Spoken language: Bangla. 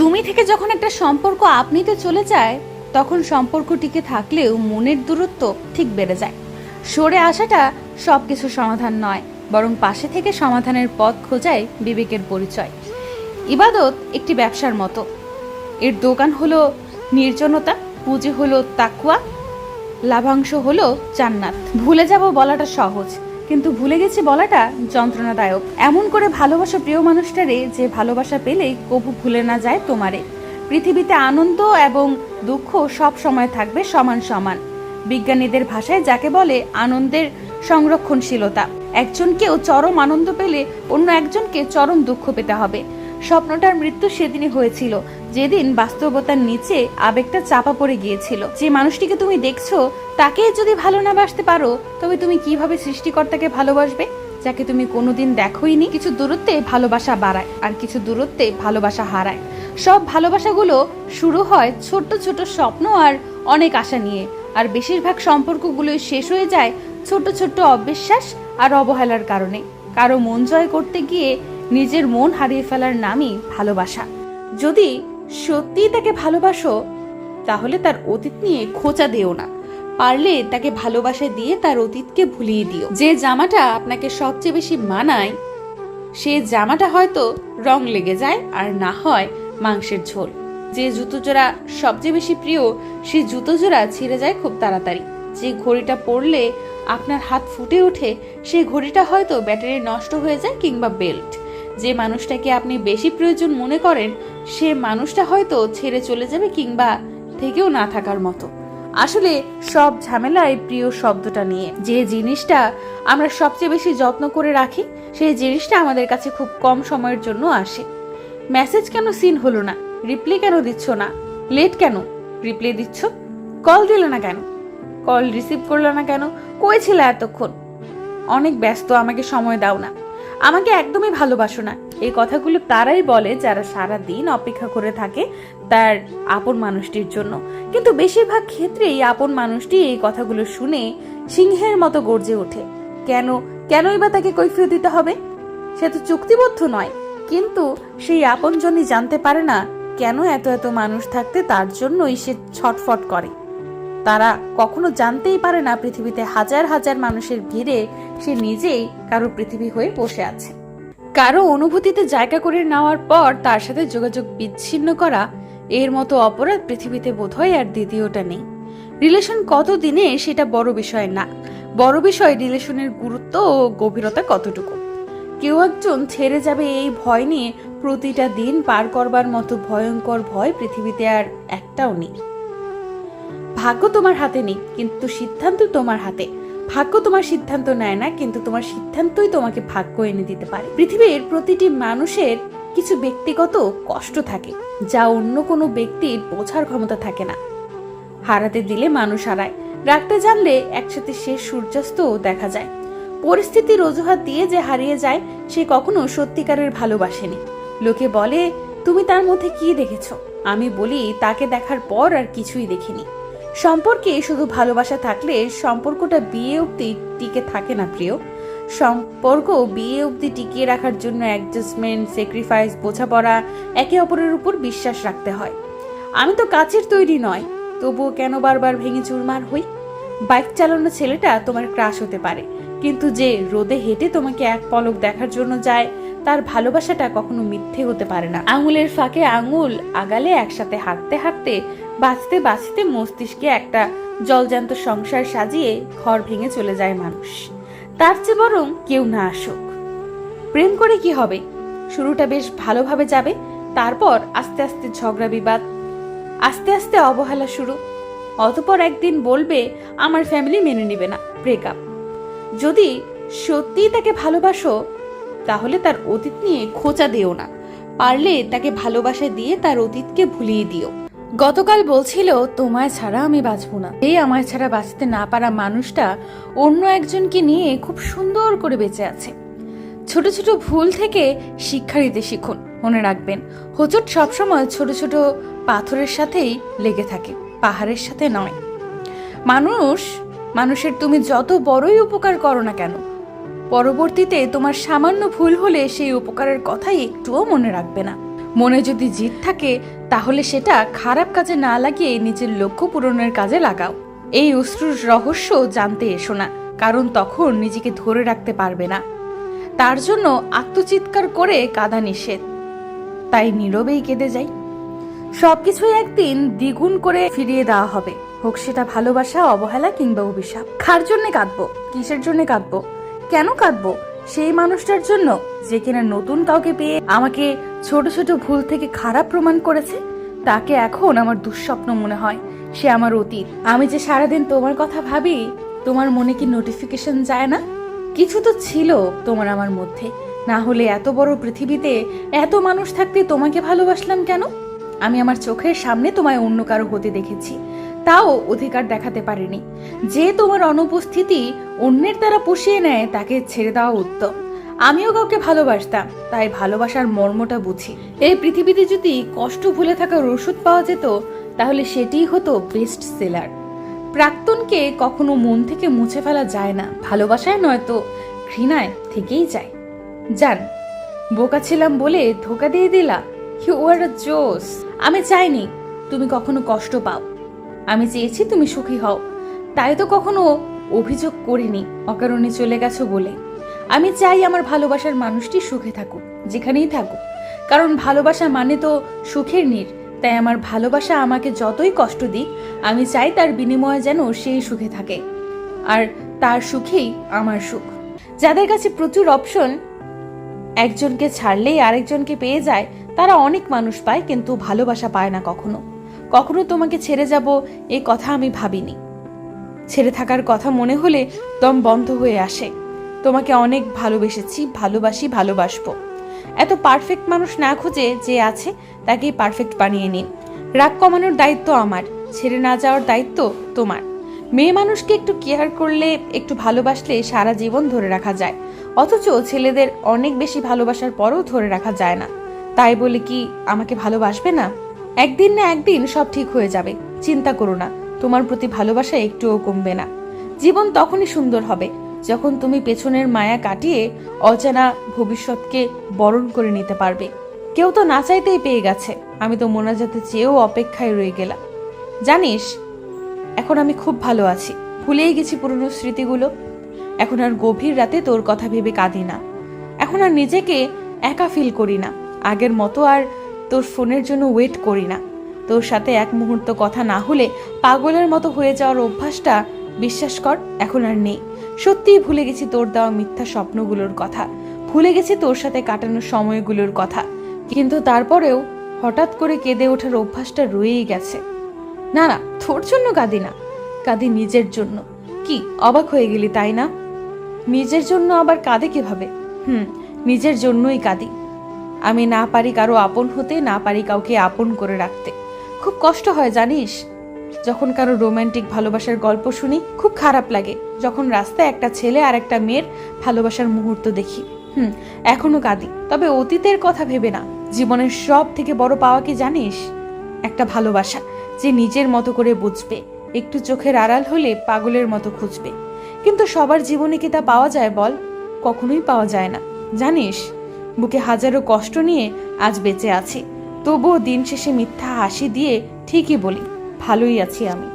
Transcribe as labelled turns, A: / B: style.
A: তুমি থেকে যখন একটা সম্পর্ক আপনিতে চলে যায়, তখন সম্পর্ক টিকে থাকলেও মনের দূরত্ব ঠিক বেড়ে যায়। সরে আসাটা সবকিছু সমাধান নয়, বরং পাশে থেকে সমাধানের পথ খোঁজাই বিবেকের পরিচয়। ইবাদত একটি ব্যবসার মতো, এর দোকান হলো নির্জনতা, পুঁজি হলো তাকওয়া, লাভাংশ হলো জান্নাত। ভুলে যাব বলাটা সহজ, কিন্তু ভুলে গেছি বলাটা যন্ত্রণাদায়ক। এমন করে ভালোবাসা প্রিয় মানুষটারে যে ভালোবাসা পেলেই কবু ভুলে না যায় তোমারে। পৃথিবীতে আনন্দ এবং দুঃখ সব সময় থাকবে সমান সমান। বিজ্ঞানীদের ভাষায় যাকে বলে আনন্দের সংরক্ষণশীলতা। একজনকেও চরম আনন্দ পেলে অন্য একজনকে চরম দুঃখ পেতে হবে। স্বপ্নটার মৃত্যু সেদিনই হয়েছিল, যেদিন বাস্তবতার নিচে আবেগটা চাপা পড়ে গিয়েছিল। যে মানুষটিকে তুমি দেখছো তাকে যদি ভালো না বাসতে পারো, তবে তুমি কিভাবে সৃষ্টিকর্তাকে ভালোবাসবে যাকে তুমি কোনোদিন দেখোইনি? কিছু দূরত্বে ভালোবাসা বাড়ায়, আর কিছু দূরত্বে ভালোবাসা হারায়। সব ভালোবাসাগুলো শুরু হয় ছোট্ট ছোট স্বপ্ন আর অনেক আশা নিয়ে, আর বেশিরভাগ সম্পর্কগুলোই শেষ হয়ে যায় ছোট্ট ছোট্ট অবিশ্বাস আর অবহেলার কারণে। কারো মন জয় করতে গিয়ে নিজের মন হারিয়ে ফেলার নামই ভালোবাসা। যদি সত্যি তাকে ভালোবাসো, তাহলে তার অতীত নিয়ে খোঁচা দিও না। পারলে তাকে ভালোবাসা দিয়ে তার অতীতকে ভুলিয়ে দিও। যে জামাটা আপনাকে সবচেয়ে বেশি মানায়, সে জামাটা হয়তো রং লেগে যায়, আর না হয় মাংসের ঝোল। যে জুতো জোড়া সবচেয়ে বেশি প্রিয়, সে জুতো জোড়া ছিঁড়ে যায় খুব তাড়াতাড়ি। যে ঘড়িটা পরলে আপনার হাত ফুটে ওঠে, সেই ঘড়িটা হয়তো ব্যাটারি নষ্ট হয়ে যায় কিংবা বেল্ট। যে মানুষটাকে আপনি বেশি প্রয়োজন মনে করেন, সে মানুষটা হয়তো ছেড়ে চলে যাবে কিংবা থেকেও না থাকার মতো। আসলে সব ঝামেলায় প্রিয় শব্দটা নিয়ে। যে জিনিসটা আমরা সবচেয়ে বেশি যত্ন করে রাখি, সেই জিনিসটা আমাদের কাছে খুব কম সময়ের জন্য আসে। মেসেজ কেন সিন হলো না? রিপ্লাই কেন দিচ্ছ না? লেট কেন রিপ্লাই দিচ্ছ? কল দিলে না কেন? কল রিসিভ করলো না কেন? কই ছিলে এতক্ষণ? অনেক ব্যস্ত, আমাকে সময় দাও না, আমাকে একদমই ভালোবাসো না। এই কথাগুলো তারাই বলে যারা সারা দিন অপেক্ষা করে থাকে তার আপন মানুষটির জন্য। কিন্তু বেশিরভাগ ক্ষেত্রেই আপন মানুষটি এই কথাগুলো শুনে সিংহের মতো গর্জে ওঠে। কেনই বা তাকে কৈফিয়ত দিতে হবে? সে তো চুক্তিবদ্ধ নয়। কিন্তু সেই আপনজনই জানতে পারে না কেন এত এত মানুষ থাকতে তার জন্যই সে ছটফট করে। তারা কখনো জানতেই পারে না পৃথিবীতে হাজার হাজার মানুষের ভিড়ে সে নিজেই কারো পৃথিবী হয়ে বসে আছে। কারো অনুভূতিতে জায়গা করে নেওয়ার পর তার সাথে যোগাযোগ বিচ্ছিন্ন করা, এর মতো অপরাধ পৃথিবীতে বোধহয় আর দ্বিতীয়টা নেই। রিলেশন কত দিনে সেটা বড় বিষয় না, বড় বিষয় রিলেশনের গুরুত্ব ও গভীরতা কতটুকু। কেউ একজন ছেড়ে যাবে এই ভয় নিয়ে প্রতিটা দিন পার করবার মতো ভয়ঙ্কর ভয় পৃথিবীতে আর একটাও নেই। ভাগ্য তোমার হাতে নেই, কিন্তু সিদ্ধান্ত তোমার হাতে। ভাগ্য তোমার সিদ্ধান্ত নেয় না, কিন্তু তোমার সিদ্ধান্তই তোমাকে ভাগ্য এনে দিতে পারে। পৃথিবীর প্রতিটি মানুষের কিছু ব্যক্তিগত কষ্ট থাকে, যা অন্য কোনো ব্যক্তির বোঝার ক্ষমতা থাকে না। হারাতে দিলে মানুষ হারায়, রাখতে জানলে একসাথে শেষ সূর্যাস্তও দেখা যায়। পরিস্থিতির অজুহাত দিয়ে যে হারিয়ে যায়, সে কখনো সত্যিকারের ভালোবাসেনি। লোকে বলে তুমি তার মধ্যে কি দেখেছো? আমি বলি তাকে দেখার পর আর কিছুই দেখিনি। সম্পর্কে শুধু ভালোবাসা থাকলে সম্পর্কটা বিয়ে অবধি টিকে থাকে না প্রিয়। সম্পর্ক বিয়ে অবধি টিকিয়ে রাখার জন্য অ্যাডজাস্টমেন্ট, স্যাক্রিফাইস, বোঝাপড়া, একে অপরের উপর বিশ্বাস রাখতে হয়। আমি তো কাচের তৈরি নয়, তবুও কেন বারবার ভেঙে চুরমার হই? বাইক চালানো ছেলেটা তোমার ক্রাশ হতে পারে, কিন্তু যে রোদে হেঁটে তোমাকে এক পলক দেখার জন্য যায়, তার ভালোবাসাটা কখনো মিথ্যে হতে পারে না। আঙুলের ফাঁকে আঙুল আগালে একসাথে হাঁটতে হাঁটতে বাঁচতে বাঁচতে মস্তিষ্কে একটা জলজান্ত সংসার সাজিয়ে ঘর ভেঙে চলে যায় মানুষ। তার চেয়ে বরং কেউ না আসুক। প্রেম করে কি হবে? শুরুটা বেশ ভালোভাবে যাবে, তারপর আস্তে আস্তে ঝগড়া বিবাদ, আস্তে আস্তে অবহেলা শুরু। অতঃপর একদিন বলবে আমার ফ্যামিলি মেনে নেবে না, ব্রেকআপ। যদি সত্যি তাকে ভালোবাসো, তাহলে তার অতীত নিয়ে খোঁচা দিও না। পারলে তাকে ভালোবাসা দিয়ে তার অতীতকে ভুলিয়ে দিও। গতকাল বলছিল তোমায় ছাড়া আমি বাঁচবো না। এই আমায় ছাড়া বাঁচতে না পারা মানুষটা অন্য একজনকে নিয়ে খুব সুন্দর করে বেঁচে আছে। ছোট ছোট ভুল থেকে শিক্ষা নিতে শিখুন। মনে রাখবেন, হোঁচট সবসময় ছোট ছোট পাথরের সাথেই লেগে থাকে, পাহাড়ের সাথে নয়। মানুষের তুমি যত বড়ই উপকার করো না কেন, পরবর্তীতে তোমার সামান্য ভুল হলে সেই উপকারের কথাই একটুও মনে রাখবে না। মনে যদি জিদ থাকে তাহলে সেটা খারাপ কাজে না লাগিয়ে নিজের লক্ষ্য পূরণের কাজে লাগাও। এই অশ্রুর রহস্য জানতে এসো না, কারণ তখন নিজেকে ধরে রাখতে পারবে না। তার জন্য আত্মচিৎকার করে কাঁদা নিষেধ, তাই নীরবেই কেঁদে যাই। সবকিছুই একদিন দ্বিগুণ করে ফিরিয়ে দেওয়া হবে, হোক সেটা ভালোবাসা, অবহেলা কিংবা অভিশাপ। কার জন্য কাঁদবো? কিসের জন্য কাঁদবো? কেন কাঁদবো? সেই মানুষটার জন্য যে কিনা নতুন কাউকে পেয়ে আমাকে ছোট ছোট ভুল থেকে খারাপ প্রমাণ করেছে। তাকে এখন আমার দুঃস্বপ্ন মনে হয়, সে আমার অতীত। আমি যে সারাদিন তোমার কথা ভাবি, তোমার মনে কি নোটিফিকেশন যায় না? কিছু তো ছিল তোমার আমার মধ্যে, না হলে এত বড় পৃথিবীতে এত মানুষ থাকতে তোমাকে ভালোবাসলাম কেন? আমি আমার চোখের সামনে তোমায় অন্য কারো হতে দেখেছি, তাও অধিকার দেখাতে পারিনি। যে তোমার অনুপস্থিতি অন্যের দ্বারা পুষিয়ে নেয় তাকে ছেড়ে দেওয়া উত্তম। আমিও কাউকে ভালোবাসতাম, তাই ভালোবাসার মর্মটা বুঝি। এই পৃথিবীতে যদি কষ্ট ভুলে থাকার ওষুধ পাওয়া যেত তাহলে সেটিই হতো বেস্ট সেলার। প্রাক্তনকে কখনো মন থেকে মুছে ফেলা যায় না, ভালোবাসায় নয়তো ঘৃণায় থেকেই যায়। জান, বোকা ছিলাম বলে ধোকা দিয়ে দিলা। ইউ আর আ জোস। আমি চাইনি তুমি কখনো কষ্ট পাও, আমি চেয়েছি তুমি সুখী হও। তাই তো কখনো অভিযোগ করিনি অকারণে চলে গেছো বলে। আমি চাই আমার ভালোবাসার মানুষটি সুখে থাকুক, যেখানেই থাকুক, কারণ ভালোবাসা মানে তো সুখের নীড়। তাই আমার ভালোবাসা আমাকে যতই কষ্ট দিক, আমি চাই তার বিনিময়ে যেন সেই সুখে থাকে, আর তার সুখেই আমার সুখ। যাদের কাছে প্রচুর অপশন, একজনকে ছাড়লেই আরেকজনকে পেয়ে যায়, তারা অনেক মানুষ পায় কিন্তু ভালোবাসা পায় না কখনো। কখনো তোমাকে ছেড়ে যাব এই কথা আমি ভাবিনি। ছেড়ে থাকার কথা মনে হলে দম বন্ধ হয়ে আসে। তোমাকে অনেক ভালোবেসেছি, ভালোবাসি, ভালোবাসবো। এত পারফেক্ট মানুষ না খুঁজে যে আছে তাকেই পারফেক্ট বানিয়ে নিন। রাগ কমানোর দায়িত্ব আমার, ছেড়ে না যাওয়ার দায়িত্ব তোমার। মেয়ে মানুষকে একটু কেয়ার করলে, একটু ভালোবাসলে সারা জীবন ধরে রাখা যায়, অথচ ছেলেদের অনেক বেশি ভালোবাসার পরও ধরে রাখা যায় না। তাই বলে কি আমাকে ভালোবাসবে না? একদিন না একদিন সব ঠিক হয়ে যাবে, চিন্তা করো না। তোমার প্রতি ভালোবাসা একটুও কমবে না। জীবন তখনই সুন্দর হবে যখন তুমি পেছনের মায়া কাটিয়ে অজানা ভবিষ্যৎকে বরণ করে নিতে পারবে। কেউ তো না চাইতেই পেয়ে গেছে, আমি তো মোনাজাতে চেয়েও অপেক্ষায় রয়ে গেলাম। জানিস, এখন আমি খুব ভালো আছি, ভুলেই গেছি পুরনো স্মৃতিগুলো। এখন আর গভীর রাতে তোর কথা ভেবে কাঁদি না, এখন আর নিজেকে একা ফিল করি না, আগের মতো আর তোর ফোনের জন্য ওয়েট করি না। তোর সাথে এক মুহূর্ত কথা না হলে পাগলের মতো হয়ে যাওয়ার অভ্যাসটা, বিশ্বাস কর, এখন আর নেই। সত্যিই ভুলে গেছি তোর দেওয়া মিথ্যা স্বপ্নগুলোর কথা, ভুলে গেছি তোর সাথে কাটানোর সময়গুলোর কথা, কিন্তু তারপরেও হঠাৎ করে কেঁদে ওঠার অভ্যাসটা রয়েই গেছে। না না, তোর জন্য কাঁদি না, কাঁদি নিজের জন্য। কি অবাক হয়ে গেলি তাই না? নিজের জন্য আবার কাঁদে কিভাবে? নিজের জন্যই কাঁদি। আমি না পারি কারো আপন হতে, না পারি কাউকে আপন করে রাখতে। খুব কষ্ট হয় জানিস, যখন কারো রোমান্টিক ভালোবাসার গল্প শুনি। খুব খারাপ লাগে যখন রাস্তায় একটা ছেলে আর একটা মেয়ের ভালোবাসার মুহূর্ত দেখি। এখনো কাঁদি, তবে অতীতের কথা ভেবে না। জীবনের সব থেকে বড় পাওয়া কি জানিস? একটা ভালোবাসা যে নিজের মতো করে বুঝবে, একটু চোখের আড়াল হলে পাগলের মতো খুঁজবে। কিন্তু সবার জীবনে কি তা পাওয়া যায় বল? কখনোই পাওয়া যায় না। জানিস, বুকে হাজারো কষ্ট নিয়ে আজ বেঁচে আছি, তবুও দিন শেষে মিথ্যা হাসি দিয়ে ঠিকই বলি, ভালোই আছি আমি।